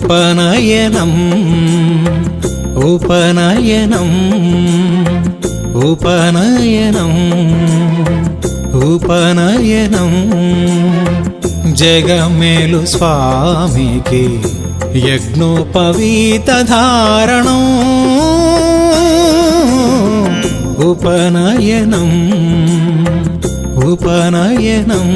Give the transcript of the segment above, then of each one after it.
ఉపనయనం ఉపనయనం ఉపనయనం ఉపనయనం జగమేలు స్వామికి యజ్ఞోపవీత ధారణం ఉపనయనం ఉపనయనం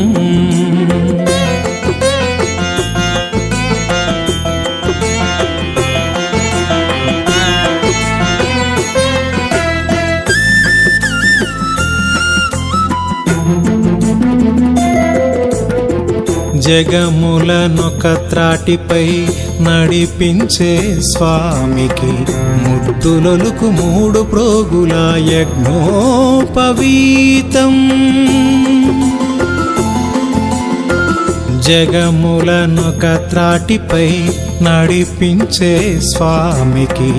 జగములనొక త్రాటిపై నడిపించే స్వామికి ముద్దులొలుకు 3 ప్రోగుల యజ్ఞోపవీతం జగములనొక త్రాటిపై నడిపించే స్వామికి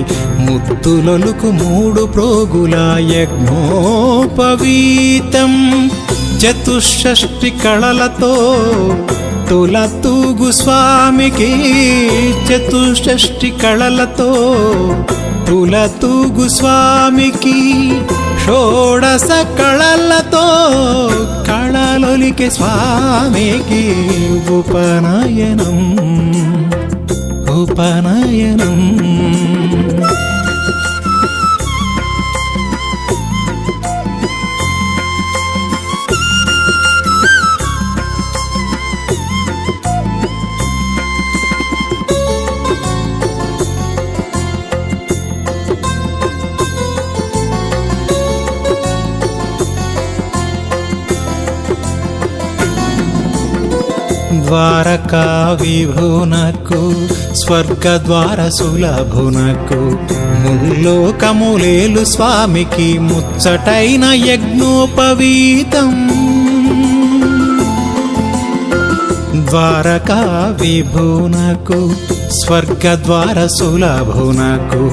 ముద్దులొలుకు 3 ప్రోగుల యజ్ఞోపవీతం చతుషష్ఠి కళలతో తులతూగు స్వామికి చతుషష్ఠి కళలతో తులతూగు స్వామికి షోడశ కళలతో కళలొలికే స్వామికి ఉపనయనం ఉపనయనం ద్వారకా విభునకు స్వర్గద్వార సులభునకు ముల్లోకములేలు స్వామికి ముచ్చటైన యజ్ఞోపవీతం ద్వారకా విభునకు స్వర్గద్వార సులభునకు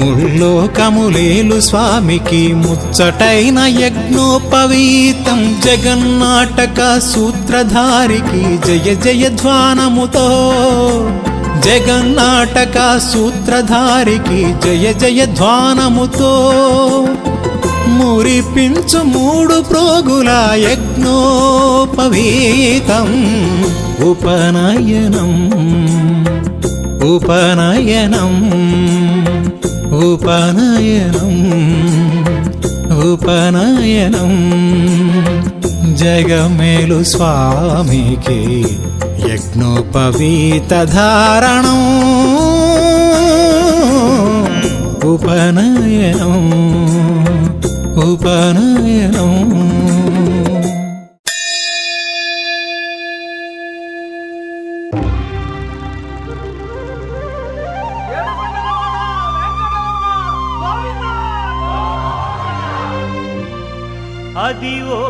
ముల్లోకములేలు స్వామికి ముచ్చటైన యజ్ఞోపవీతం జగన్నాటక సూత్రధారికి జయ జయ ధ్వానముతో జగన్నాటక సూత్రధారికి జయ జయ ధ్వానముతో మురిపించు 3 ప్రోగుల యజ్ఞోపవీతం ఉపనయనం ఉపనయనం ఉపనయనం ఉపనయనం జగమేలు స్వామికి యజ్ఞోపవీత ధారణం ఉపనయనం ఉపనయనం అదివో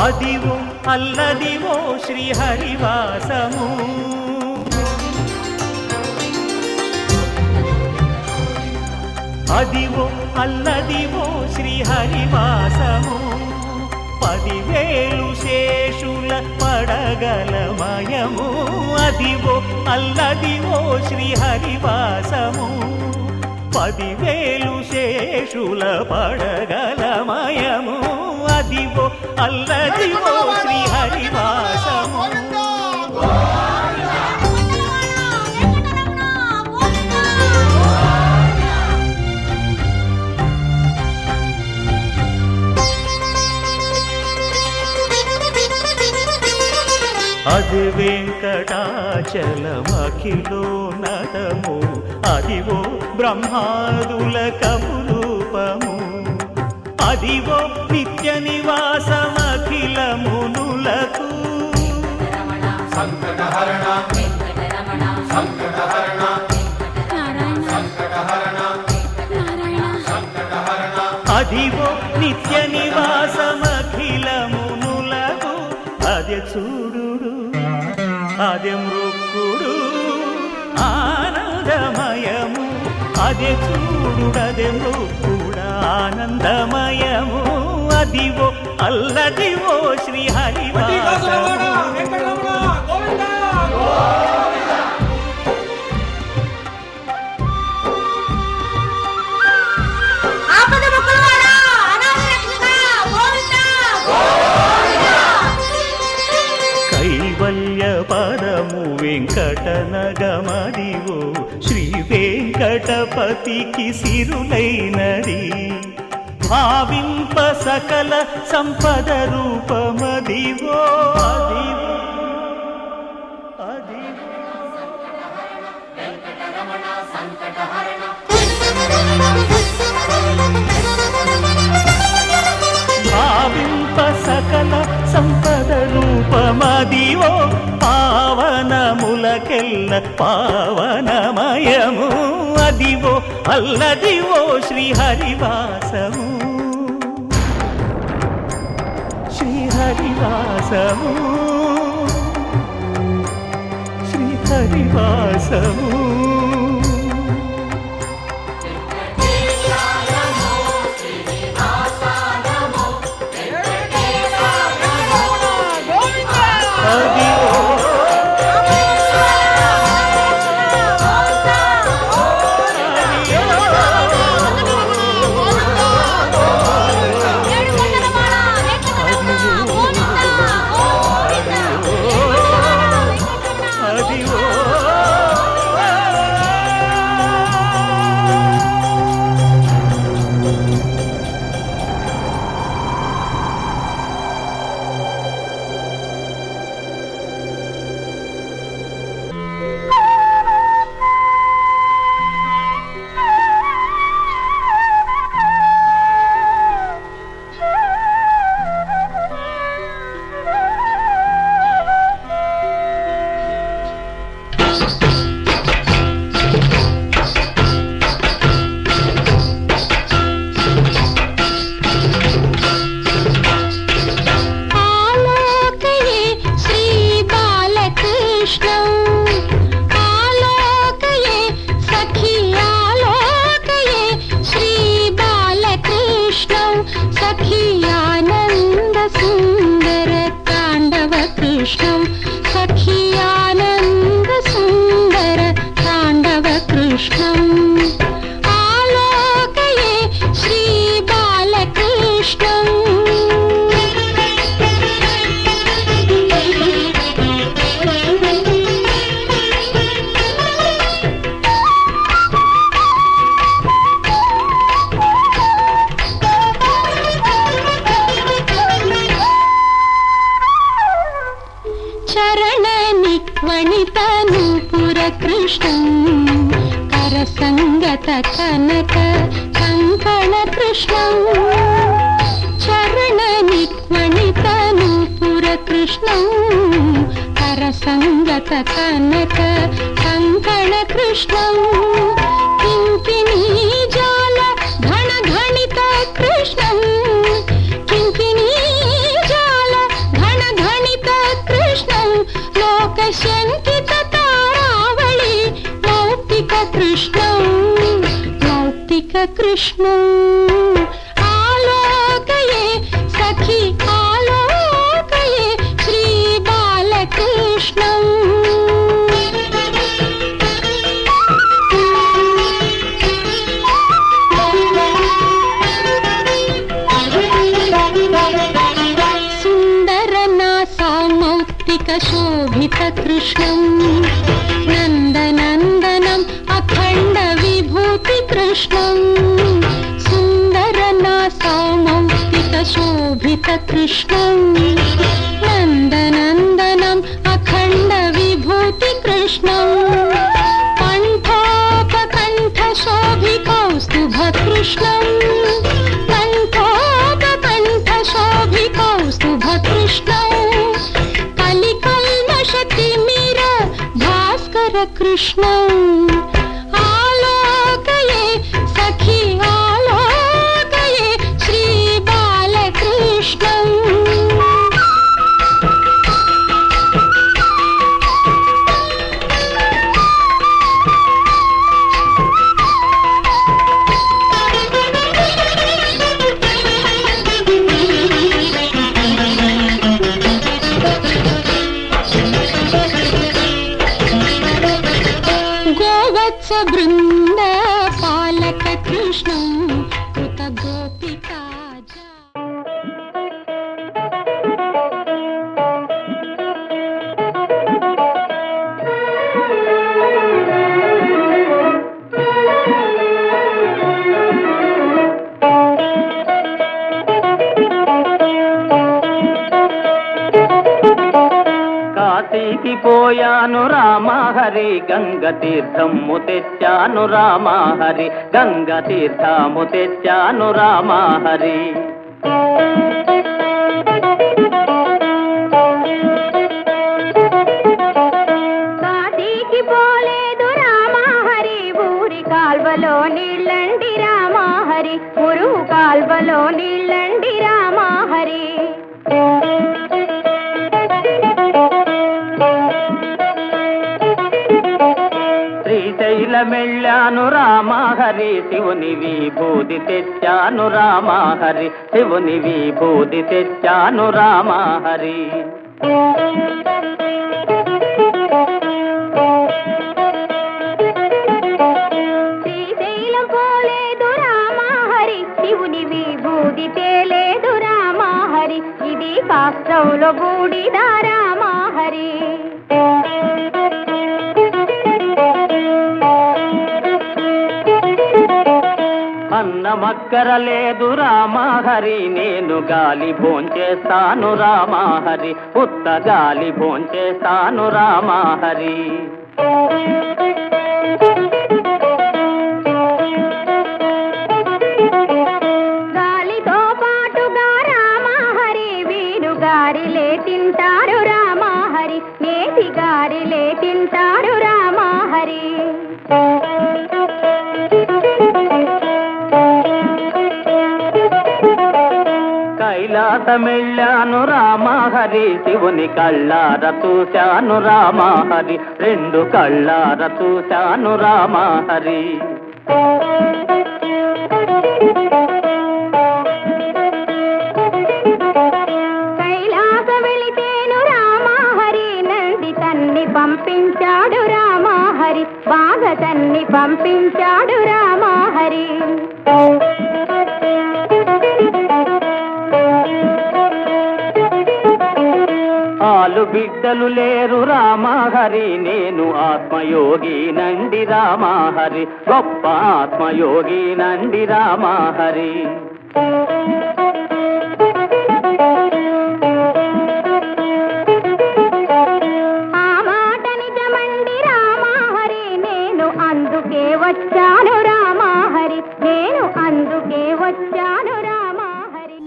అదివో అల్లదివో శ్రీహరివాసము అదివో అల్లదివో శ్రీహరివాసము 10,000 శేషుల పడగలమయము అదివో అల్లదివో శ్రీహరివాసము 10,000 శేషుల పడగలమయము అదివో అల్లదివో శ్రీహరివాసము అది వెంకటాచలమఖిలో నటము అదివో బ్రహ్మాదుల కపురూపము అదివో నిత్య నివాసమఖిల మునులకు సంకటహరణ సంకటహరణ సంకటహరణ సంకటహరణ అదివో నిత్య నివాసమఖిల మునులకు చూడు అదే మృక్కుడు ఆనందమయము అదే చూడు అదే మృక్కుడు ఆనందమయము అదివో అల్లదివో శ్రీహరివాసము కైవల్య పదము వెంకటనగమదివో శ్రీ వెంకటపతికి సిరులైనది భావింప సకల సంపద రూపమదివో అదివో అదివో భావింప సకల సంపద రూపమదివో పావనములకెల్ల పావనమయము అదివో అల్లదివో శ్రీహరివాసము శ్రీహరివాసము శ్రీహరివాసము కనక కంకణ కృష్ణం చరణ నిక్మణిత నూపుర కృష్ణం కరసంగత కనక కంకణ కృష్ణం కింకిణీ జాల ఘన ఘణిత కృష్ణం కింకిణీ జాల ఘన ఘణిత కృష్ణం లోక శంకిత తారావళి మౌక్తిక కృష్ణం కృష్ణం ఆలోకయే సఖి ఆలోకయే శ్రీ బాలకృష్ణం సుందర నాసామౌక్తిక శోభిత కృష్ణం నందనందనం అఖండ విభూతి కృష్ణం శోభిత కృష్ణం నందనందనం అఖండ విభూతి కృష్ణం కంఠోపకంఠ శోభి కౌస్తుభ కృష్ణం కంఠోపకంఠ శోభి కౌస్తుభ కృష్ణం కలికల్మషతి మీర భాస్కర కృష్ణం ఆలోకయే సఖి ఆలోకయే శ్రీ బాలకృష్ణం బృంద పాలక కృష్ణం కృత గోపికా కాశీకి పోయాను రామా హరి గంగ తీర్థము తెచ్చాను రామా హరి గంగ తీర్థము తెచ్చాను రామా హరి కాశీకి పోలేదు రామా హరి ఊరి కాల్వలో నీళ్ళండి రామా హరి మురుగు కాల్వలో నీళ్ళండి రామా హరి శ్రీశైలమెళ్ళాను రామా హరి శివుని విభూది తెచ్చాను రామా హరి శివుని విభూది తెచ్చాను రామా హరి శ్రీశైలం పోలేదు రామా హరి శివుని విభూది తేలేదు రామా హరి ఇది కాష్టంలో బూడిదా రామా హరి అన్నమక్కర లేదు రామా హరి నేను గాలి భోంచేస్తాను రామా హరి ఉత్త గాలి భోంచేస్తాను రామా హరి గాలితో పాటుగా రామా హరి వీరు గారిలే తింటారు రామా హరి నేతి గారిలే తింటారు రామా హరి కైలాసమెళ్ళాను రామా హరి శివుని కళ్ళార చూశాను రామా హరి రెండు కళ్ళార చూశాను రామా హరి కైలాస వెళితేను రామా హరి నంది తన్ని పంపించాడు రామా హరి బాగా తన్ని పంపించాడు రామా హరి ఆలు బిడ్డలు లేరు రామా హరి నేను ఆత్మయోగి నండి రామా హరి గొప్ప ఆత్మయోగి నండి రామా హరి ఆ మాట నిజమండి రామా హరి నేను అందుకే వచ్చాను రామా హరి నేను అందుకే వచ్చాను రామా హరి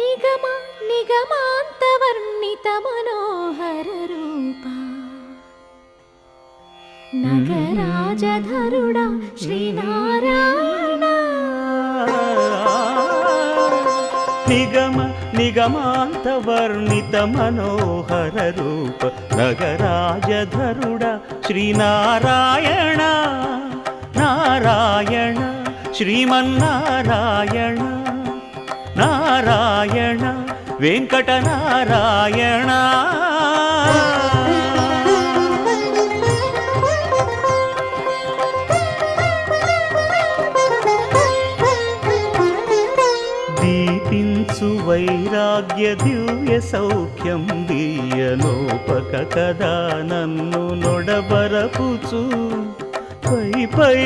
నిగమ నిగమాంతవర్ణిత మనోహర రూప నగరాజధరుడా శ్రీనారాయణ నిగమ నిగమాంత వర్ణిత మనోహర రూప నగరాజధరుడ శ్రీనారాయణ నారాయణ శ్రీమన్నారాయణ నారాయణ వెంకటనారాయణ దీపించు వైరాగ్య దివ్య సౌఖ్యం దీయనోపక కదా నన్ను నొడబరపుచు పై పై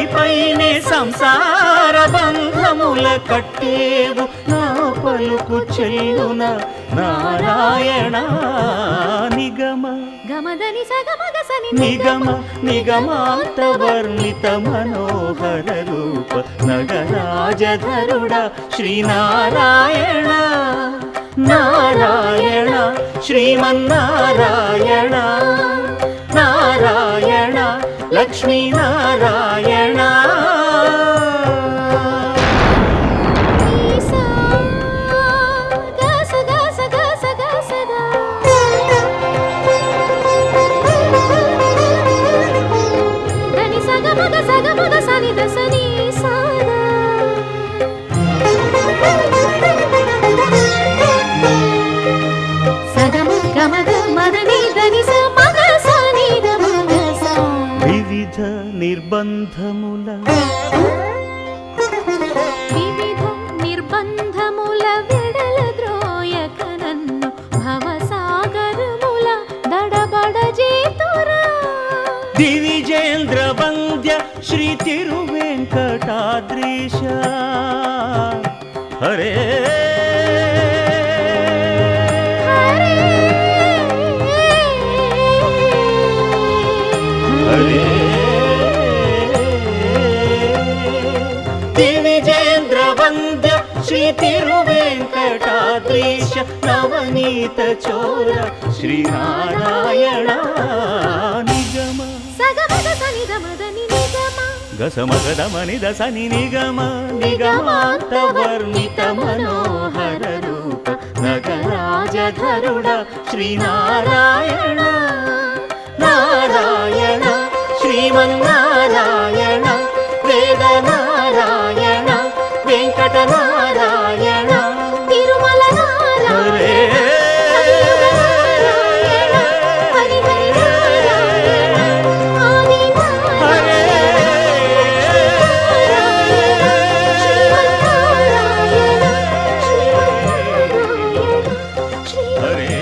పైనే సంసార బంధముల కట్టేవు నా పలుకు చెల్లున నారాయణ నిగమ గమదని సగమగసని నిగమ నిగమాంత వర్ణిత మనోహర రూప నగరాజధరుడ శ్రీనారాయణ నారాయణ శ్రీమన్నారాయణ నారాయణ లక్ష్మీనారాయణ నిర్బంధముల వివిధ నిర్బంధముల విడల ద్రోయక నన్ను భవసాగరముల దడబడ చేతురా దివిజేంద్ర వంద్య శ్రీ తిరువెంకటాద్రీశ హరే హరే దివిజేంద్ర వంద్య శ్రీ తిరువెంకటాద్రీశ నవనీత చోర శ్రీనారాయణ నిగమ సగమగ సనిద మదని నిగమ గసమగదమని దసని నిగమ నిగమాంత వర్ణిత మనోహర రూప నగరాజధరుడ శ్రీనారాయణ నారాయణ శ్రీమన్నారాయణ వేద నారాయణ వెంకట నారాయణ తిరుమల నారాయణ హరే హరిహరి నారాయణ ఆది హరే హరే హరే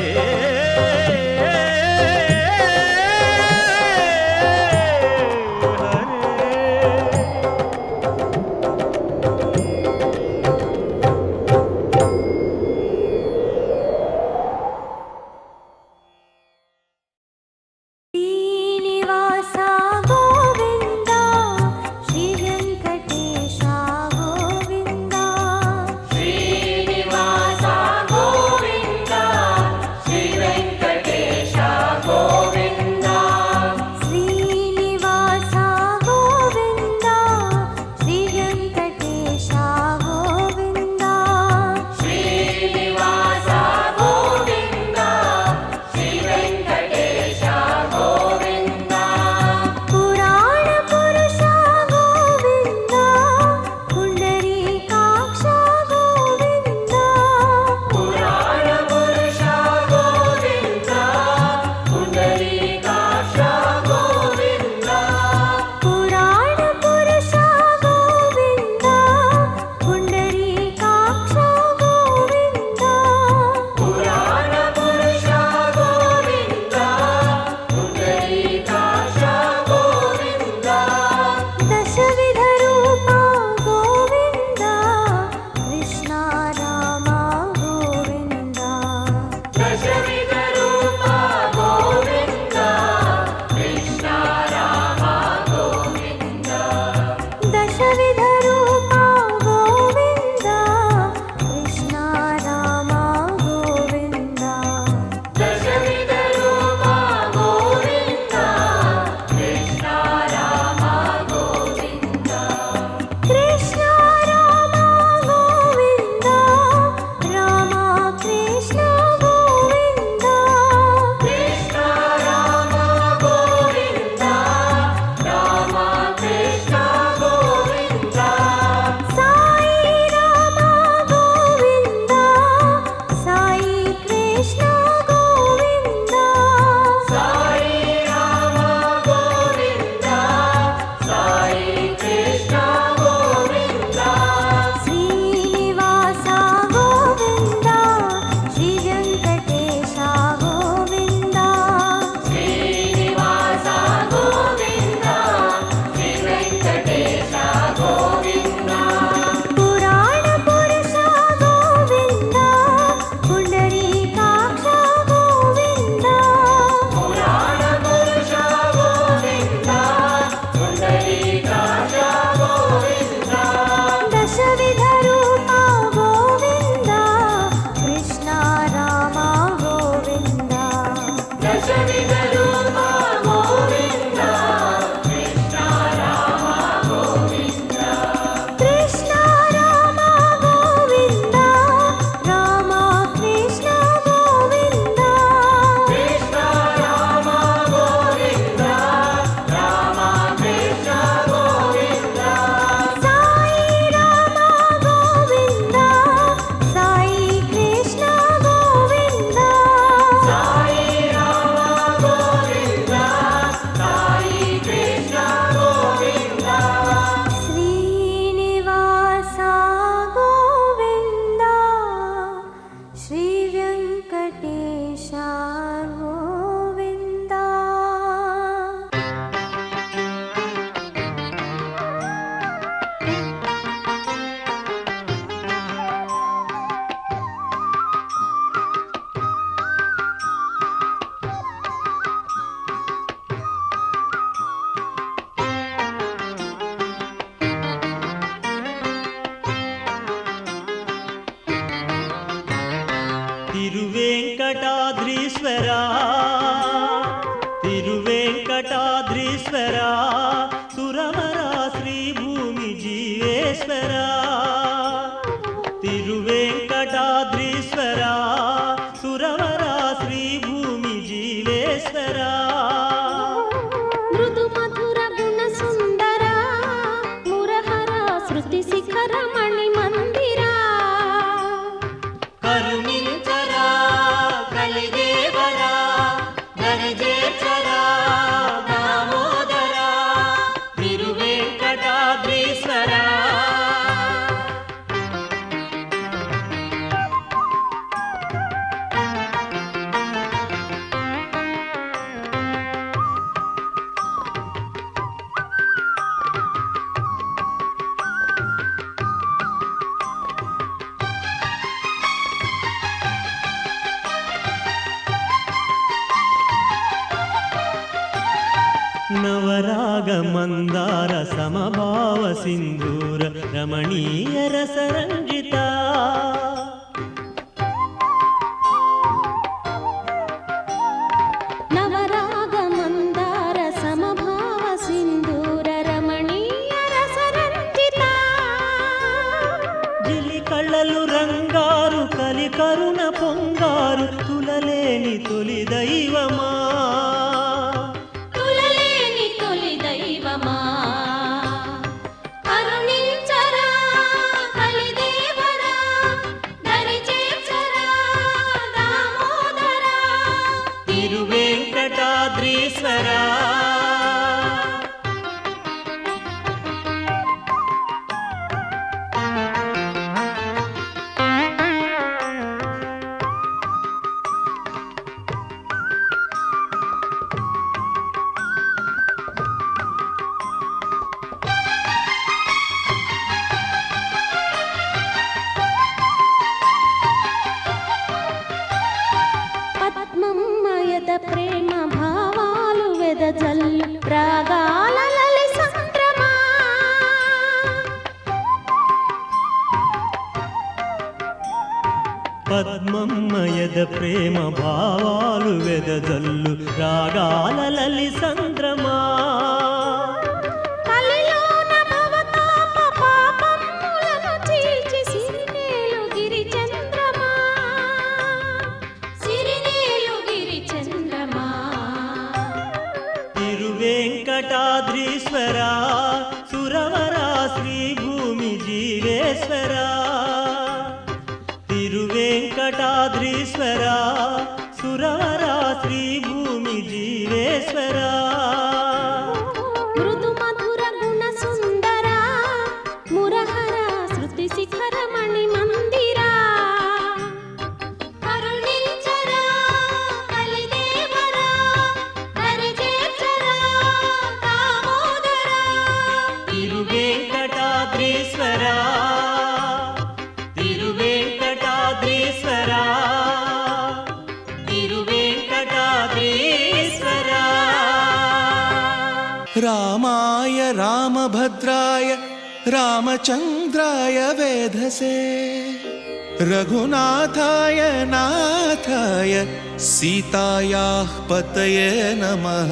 వెంకటాద్రీశ్వర సురవర శ్రీ భూమి జీవేశ్వర తిరువెంకటాద్రీశ్వర సురవర శ్రీ భూమి జీవేశ్వర మృదు మధుర గుణ సుందర మురహర శృతి శిఖర మణి మందిరా కరుణించరా కలిగేవరా దరిజేర్చరా దామోదరా తిరువెంకటాద్రీశ్వర నవరాగ మందార సమభావ సింధూర రమణీయ రసరంజిత నవరాగ మందార సమభావ సింధూర రమణీయ రసరంజిత జిలి కళ్ళలు రంగారు కలి కరుణ పొంగారు తులలేని తొలి దైవమా తులలేని తొలి దైవమా కరుణించరా కలిదేవరా దరిచేర్చరా దామోదరా తిరువెంకటాద్రీశ్వర పద్మమయద ప్రేమ భావాలు వెదజల్లు రాగాల లలి సంద్రమా పద్మమయద ప్రేమ భావాలు వెదజల్లు రాగాల లలి సంద్రమా కలిలోన భవతాప పాపములను చీల్చి సిరినేలు గిరి చంద్రమా సిరినేలు గిరి చంద్రమా తిరువెంకటాద్రీశ్వర సురవర శ్రీ భూమి జీవేశ్వర తిరువెంకటాద్రీశ్వర సురవర శ్రీ భూమి జీవేశ్వర మృదు మధుర గుణ సుందర మురహర శృతి శిఖర మణి మందిరా కరుణించరా కలిదేవరా దరిచేర్చరా దామోదరా తిరువెంకటాద్రీశ్వర తిరువెంకటాద్రీశ్వర తిరువెంకటాద్రీశ్వర రామాయ రామభద్రాయ రామచంద్రాయ వేధసే రఘునాథాయ నాథాయ సీతాయాః పతయే నమః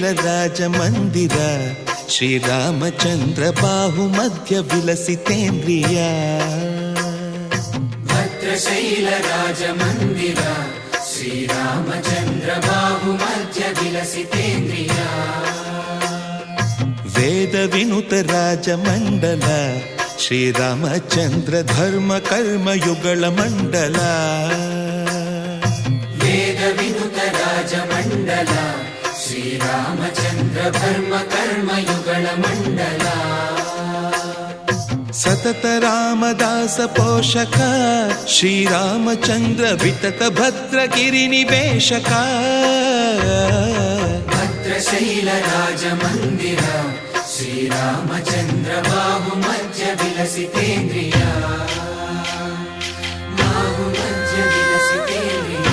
భద్రశైలరాజమందిర శ్రీరామచంద్ర బాహుమధ్య విలసితేంద్రియ భద్రశైలరాజమందిర శ్రీరామచంద్ర బాహుమధ్య విలసితేంద్రియ వేద వినుత రాజమండల శ్రీరామచంద్ర ధర్మ కర్మయుగళ మండల వేద వినుత రాజమండల శ్రీరామచంద్ర ధర్మ కర్మయుగళ మండల సతత రామదాస పోషక శ్రీరామచంద్ర వితత భద్రగిరి నివేశక భద్రశైలరాజమందిర శ్రీరామచంద్ర బాహుమధ్య విలసితేంద్రియ బాహుమధ్య విలసితేంద్రియ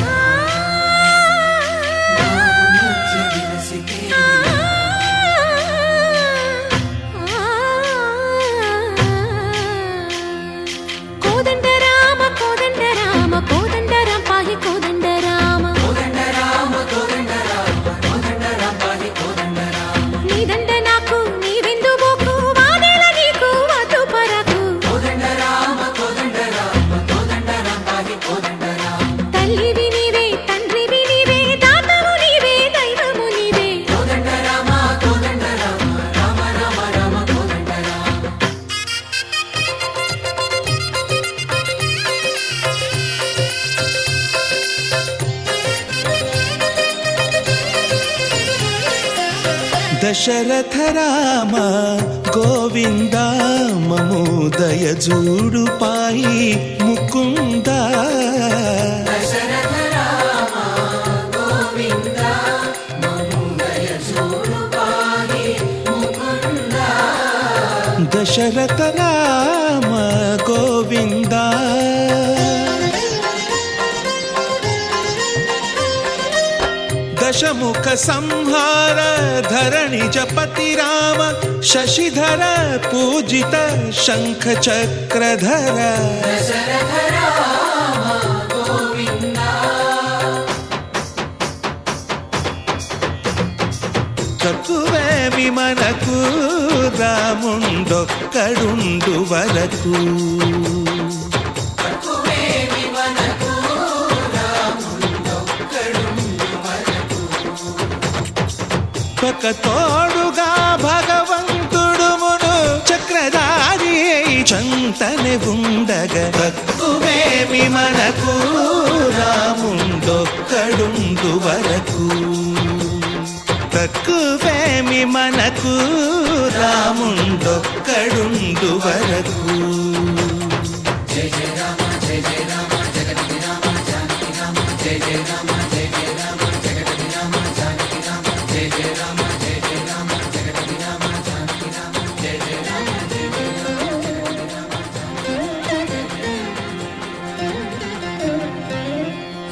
బాహుమధ్య విలసితేంద్రియ దశరథ రామ గోవింద మమోదయ జూడు పాయి ముకుంద దశరథ రామ గోవింద మముదయ చూడు పాహి ముకుంద దశరథ రామ గోవింద దశముఖ సంహార ధరణి జపతి రామ శశిధర పూజిత శంఖ చక్రధర దశరథ రామ గోవింద తక్కువేమి మనకు రాముండొక్కడుండు వరకు తక్కువేమి మనకు రాముండొక్కడుండు వరకు ఒక తోడుగా భగవంతుడు మును చక్రధారి చంతనే ఉండగా తక్కువేమి మనకు రాముండొక్కడుండు వరకు తక్కువేమి మనకు రాముండొక్కడుండు వరకు జయ జయ రామ జయ జయ రామ జగతి రామ జానకి రామ జయ జయ రామ జయ జయ రామ జగతి రామ జానకి రామ జయ జయ రామ జయ జయ రామ జగతి రామ జానకి రామ జయ జయ రామ జయ జయ రామ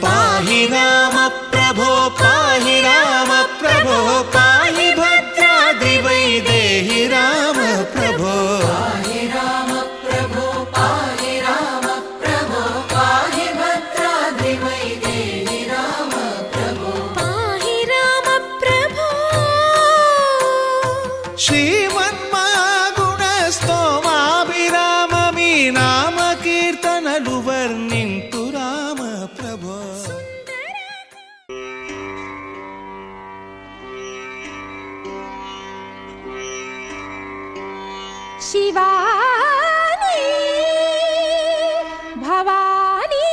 పాహి రామ ప్రభో పాహి రామ ప్రభో పాహి భద్రాద్రి వైదేహి రామ ప్రభో పాహి రామ ప్రభో పాహి రామ ప్రభో పాహి భద్రాద్రి వైదేహి రామ ప్రభో పాహి రామ ప్రభో శ్రీమన్మాగుణ స్తోమాభిరామ మీ నామ కీర్తనలు వర్ణింతు రామ ప్రభో శివాని భవాని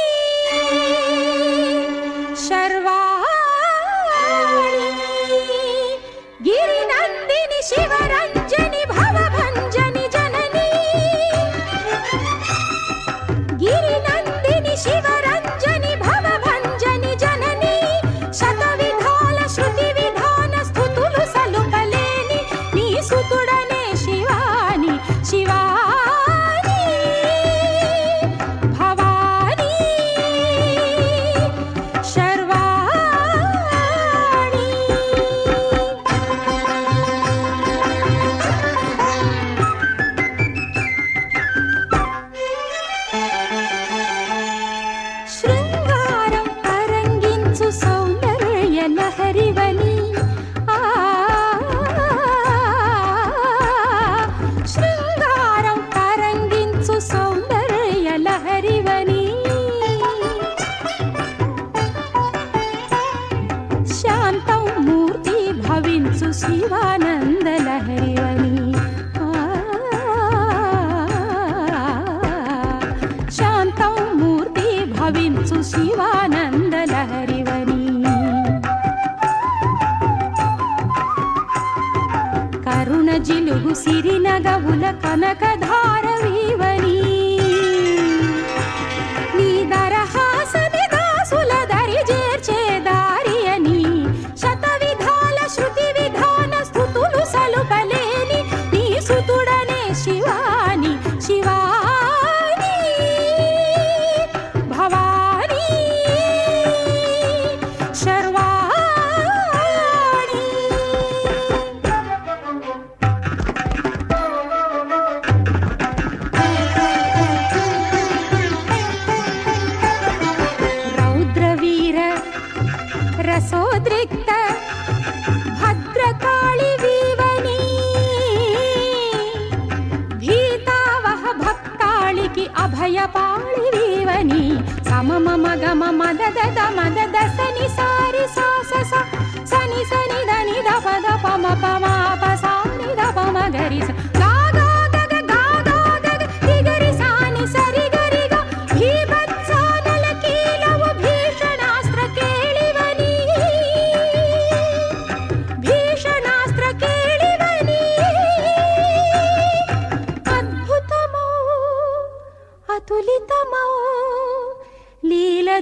శర్వాణి గిరినందిని శివరంజని భవభంజని జనని గిరినందిని శివరంజని భవభంజని జనని శతవిధాల శృతి విధాన స్థుతులు సలుపలేని నీ సుతుడనే శివాని శివాని భవాని శర్వాణి శృంగారం తరంగించు సౌందర్య లహరివని శృంగారం తరంగించు సౌందర్య లహరివని శాంతం మూర్తి భవించు శివానంద లహరివని శాంతం మూర్తి భవించు శివానంద లహరివని కరుణ జిలుగు సిరినగవుల కనకధారవీవని నీ దరహాసని దాసుల దరి చేర్చే దారియని శతవిధాల శృతి విధాన స్థుతులు సలుపలేని నీ సుతుడనే శివాని శివాని భవాని శర్వాణి రౌద్రవీర రసోద్రిక్త భద్రకాళి వీవని భీతావహ భక్తాళికి అభయపాళి వీవని సమమ మగమ మదద మదద సని సారి సాస సని సని దని దప దప మప మాప సాని దప మగరి స గాగా గగ గాగా గగ రిగరి సాని సరి గరి గ భీభత్సానల కీలవు భీషణాస్త్ర కేళివని భీషణాస్త్ర కేళి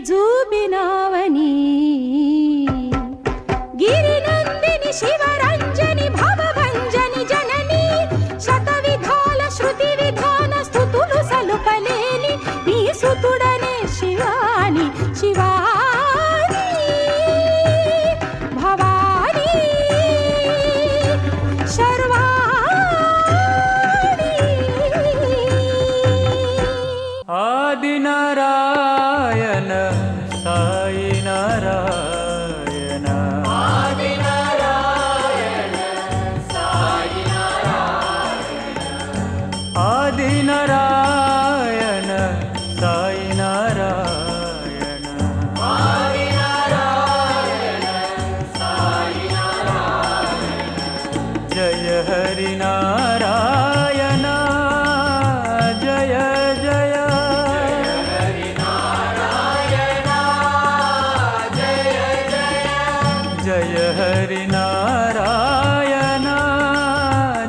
ಜೂಬಿನಾವನಿ ಗಿರಿನಂದಿನಿ ಶಿವರಂಜನಿ ಭವಭಂಜನಿ ಜನನಿ ಶತವಿಧಾಲ ಶ್ರುತಿ ವಿಧಾನ ಸ್ತುತುಲು ಸಲುಪಲೇಲಿ ನೀ ಸುತುಡನೆ ಶಿವಾನಿ ಶಿವಾನಿ ಭವಾನಿ ಶರ್ವಾಣಿ ಆದಿನಾರಾಯಣ ಸಾಯಿ ನಾರಾಯಣ ಆದಿನಾರಾಯಣ ಸಾಯಿ ನಾರಾಯಣ ಜಯ ಹರಿ ನಾರಾಯಣ ಜಯ ಜಯ ಜಯ ಹರಿ ನಾರಾಯಣ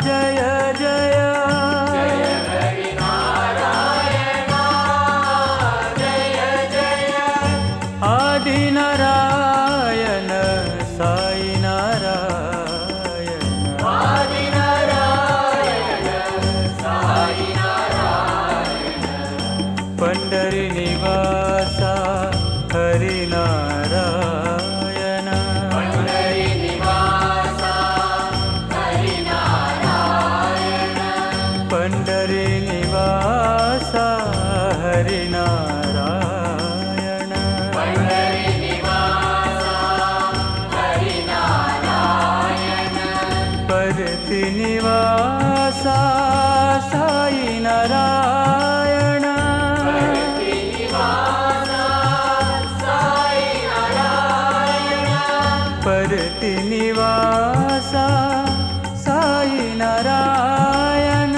ಜಯ ಜಯ ಆದಿನಾರಾಯಣ ಸಾಯಿ ನಾರಾಯಣ ಪಂಡರಿ ನಿವಾಸ ಹರಿನಾರಾಯಣ ಪಂಡರಿ ನಿವಾಸ ಹರಿನಾರಾಯಣ ಪರತಿ ನಿವಾಸ ಸಾಯಿ ನಾರಾಯಣ ಪರತಿ ನಿವಾಸ ಸಾಯಿ ನಾರಾಯಣ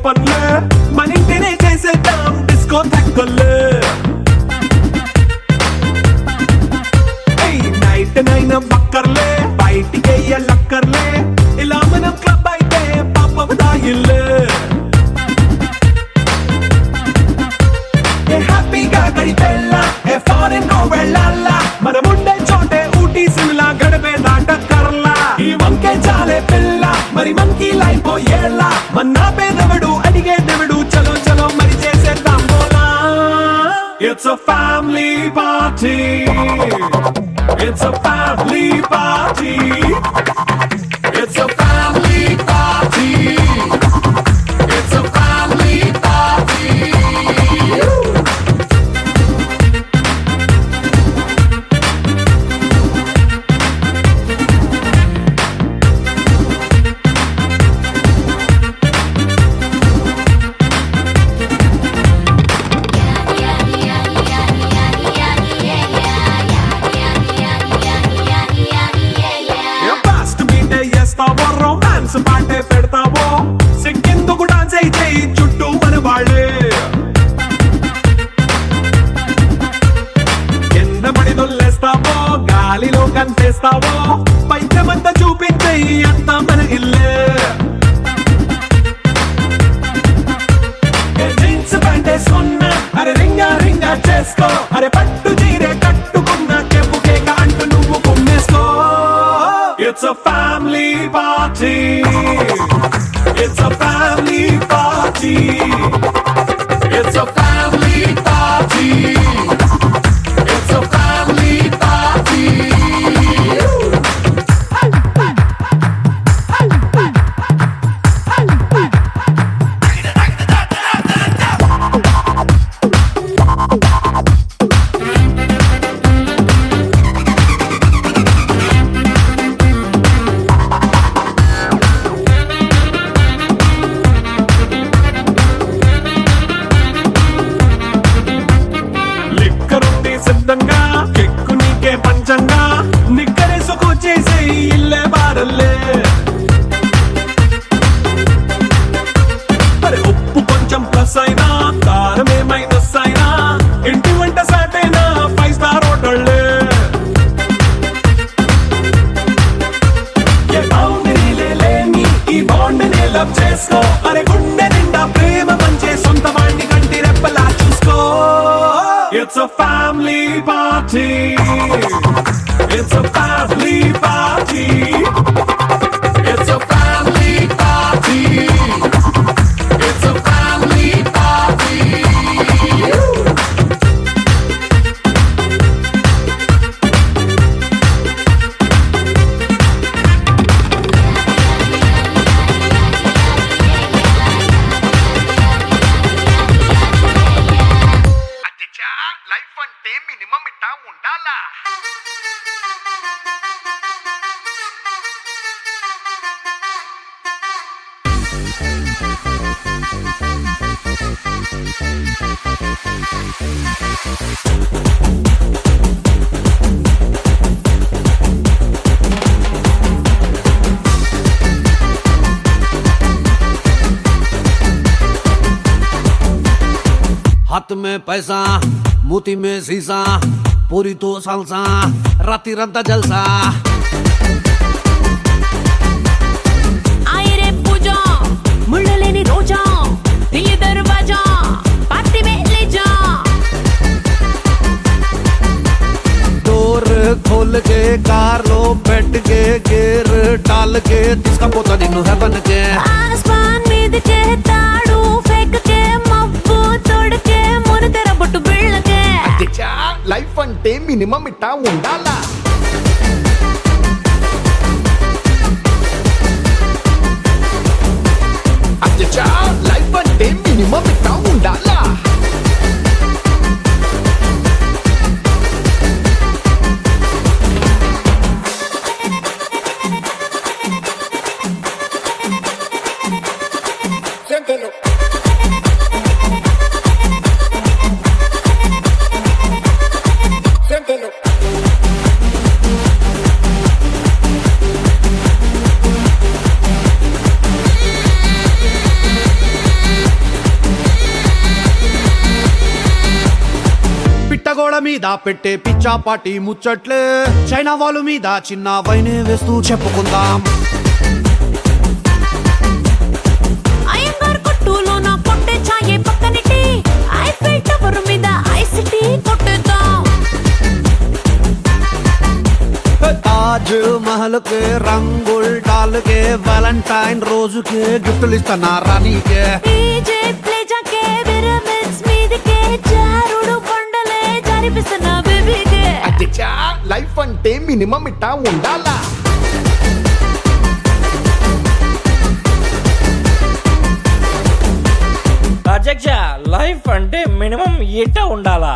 ఓపెన్లే మన ఇంటినే చేసేద్దాం డిస్కో థెక్కలే నైట్ నైన్ బక్కర్లే బయటికి లక్కర్లే ఇలా మనం క్లబ్ అయితే పాపం దాయిల్లే హ్యాపీగా గడిపెళ్ళ ఏ ఫారెన్ నో వెళ్ళాల మనముండే చోటే ఊటీ సిమ్లా గడిపే దాటక్కర్లా ఈ వంకే చాలే పిల్ల మరి మంకీ లైఫ్ ఏళ్ళ మన్నా పేదవడు అడిగేదెవడు చలో చలో మరి చేసేద్దాం బోలా It's a family party. It's a family party. It's a family party. It's a family party. Romance పాటే పెడతావో సిక్కెందుకు డాన్స్ అయితే చుట్టూ మన వాళ్ళే కింద పడి దొల్లేస్తావో గాలిలో కనిపిస్తావో పైకమంతా చూపించే అంతా మన ఇల్లే జీన్స్ ప్యాంట్ వేసుకున్నా అరే రింగా రింగా చేసుకో అరే పట్టు చీరే కట్టుకున్నా కెప్పు కేక అంటూ నువ్వు కుమ్మేసుకో It's a family party. It's a family party. It's a family party. It's a family party. కెక్కు నీకే పంచంగా నిక్కరేసుకు చేసే ఇల్లే బారల్లే మరి ఉప్పు కొంచెం ప్లస్ అయినా కారమే మైనస్ అయినా ఇంటి వంట సాటైనా 5 స్టార్ హోటళ్ళే ఏ బౌండరీలే లేని ఈ బాండ్నే లవ్ చేసుకో అరే గుండె నిండా ప్రేమ పంచే సొంత వాణ్ణి కంటి రెప్పలా చూసుకో It's a family party. It's a family party. It's a family party. It's a family party. Life అంటే మినిమం ఇట్టా ఉండాలా हाथ में पैसा मोती में शीशा पूरी तो सालसा राती रंता जलसा आए रे पूजा मुड़ लेनी रोजा दिए दरवाजा पार्टी में ले जा डोर खोल के कार लो बैठ के गेर डाल के जिसका पोता दिनू है बन के आसमान मीद के ताड़ू फेंक के मब्बू तोड़ के मोर तेरा बट्टू बिड़ के లైఫ్ అంటే మినిమం ఇట్టా ఉండాలా అచ్చా లైఫ్ అంటే మినిమం ఇట్టా ఉండాలా మీద పెట్టే పిచ్చాపాటి ముచ్చట్లే చైనా వాళ్ళు మీద చిన్న వైనే వేస్తూ చెప్పుకుందాం. అయ్యంగార్ కొట్టులో నా కొట్టే చాయే పక్కనిటి ఐఫిల్ టవర్ మీద ఐసిటీ కొట్టేద్దాం. తాజ్ మహల్ కే రంగుల్ డాల్ కే వాలంటైన్ రోజు కే గిఫ్టులు ఇస్తున్నా రానీకే. డీజే ప్లే జాకే పిరమిడ్స్ మీదకే జారుడు బండలే జరిపిస్తున్నా బేబీకే. అచ్చా లైఫ్ అంటే మినిమం ఇట్టా ఉండాలా. అధ్యక్ష లైఫ్ అంటే మినిమం ఇట్ట ఉండాలా.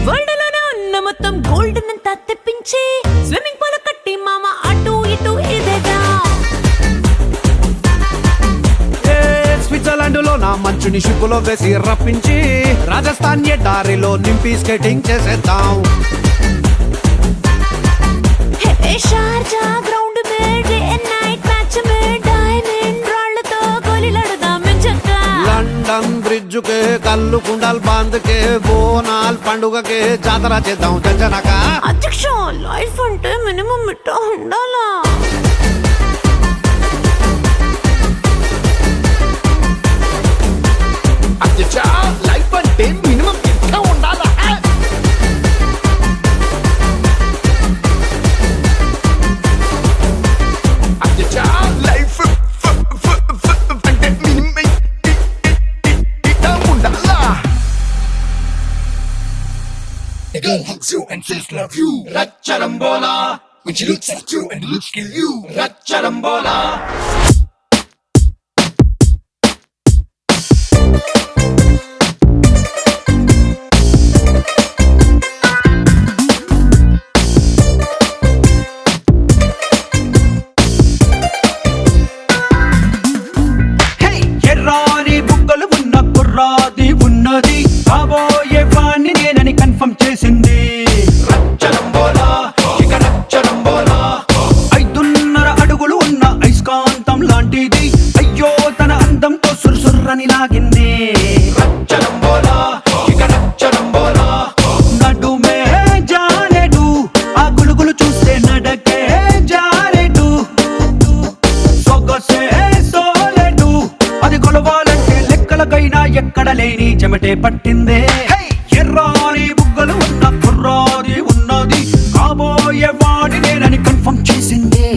వరల్డ్ లోనే ఉన్న మొత్తం గోల్డ్ నంతా తెప్పించి స్విమ్మింగ్ పూల్ కట్టి మామ అటు ఇటు ఇదేగా. స్విట్జర్లాండ్ లో నా మంచుని షిప్పులో వేసి రప్పించి రాజస్థాన్ ఎడారిలో నింపి స్కేటింగ్ చేసేద్దాం. హే షార్జా గ్రౌండ్ మే డే అండ్ నైట్ మ్యాచ్ మే డైమండ్ రాళ్ళతో గోలీలాడుదాం ఎంచక్క. లండన్ బ్రిడ్జ్ కే కల్లు కుండల్ బాంద్ కే బోనాల్ పండుగకే జాతర చేద్దాం జనక. అధ్యక్ష లైఫ్ అంటే మినిమం ఇట్ట ఉండాలా. అచ్చా లైఫ్ అంటే మినిమం ఇట్టా ఉండాలా. అచ్చా లైఫ్ అంటే మినిమం ఇట్టా ఉండాలా. A girl hugs you and says love you. Racharambola. When she looks at you and looks kill you. Racharambola. ఎర్రాని బుగ్గలు ఉన్న కుర్రాది ఉన్నది కాబోయే వాణ్ణి నేనని కన్ఫర్మ్ చేసింది. Racharambola. ఇక Racharambola. 5.5 అడుగులు ఉన్న ఐస్కాంతం లాంటిది అయ్యో తన అందంతో సుర్సుర్రని లాగింది. Racharambola. ఇక Racharambola. నడుమే జానేడు ఆ గులుగులు చూస్తే నడకే జారేడు సొగసే సోలేడు అది కొలవాలంటే లెక్కలకైనా ఎక్కడ లేని చెమటే పట్టిందే. ఎర్రాని బుగ్గలు ఉన్న కుర్రాది ఉన్నది కాబోయే వాడి నేనని కన్ఫర్మ్ చేసింది.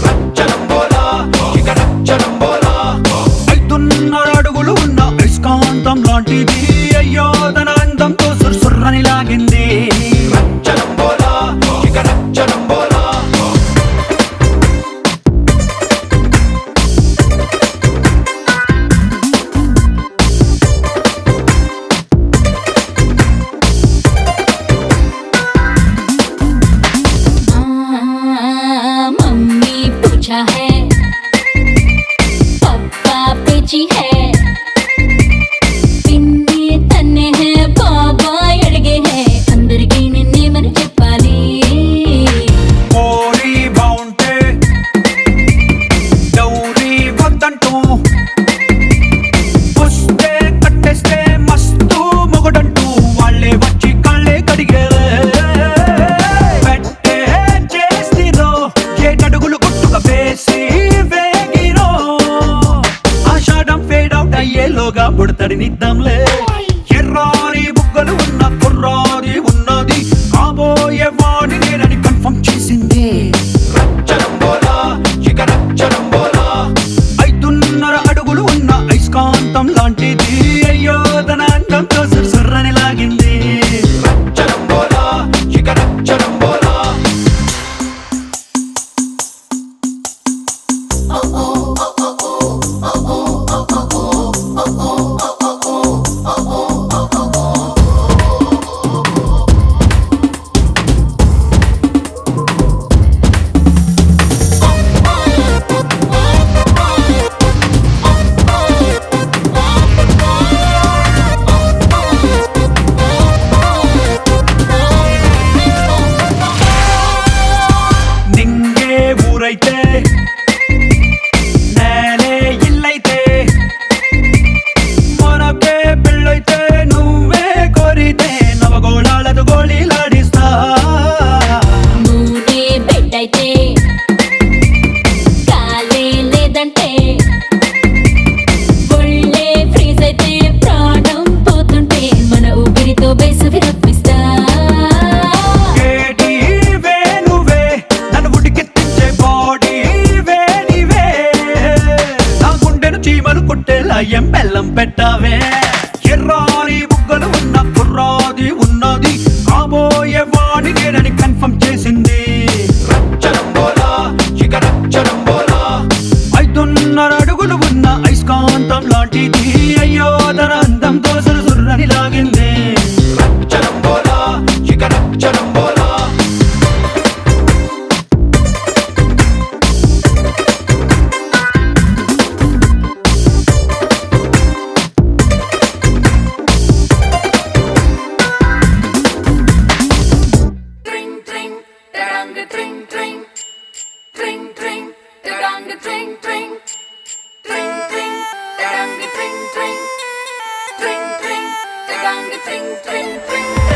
Racharambola. ఇక Racharambola. 5.5 అడుగులు ఉన్న ఐస్కాంతం లాంటిది అయ్యో తన అందంతో సుర్సుర్రని లాగింది. Racharambola. ఇక Racharambola. ఉన్నది కాబోయే వాడి నేనని కన్ఫర్మ్ చేసింది. రచ్చరంబోలా ఇక రచ్చరంబోలా 5.5 అడుగులు ఉన్న ఐస్కాంతం లాంటిది అయ్యో తన అందంతో సురసుర్రని లాగింది. రచ్చరంబోలా ఇక రచ్చరంబోలా Tring tring, da-dang tring tring, tring tring, da-dang tring tring, tring tring, da-dang tring tring, tring tring, da-dang tring tring tring.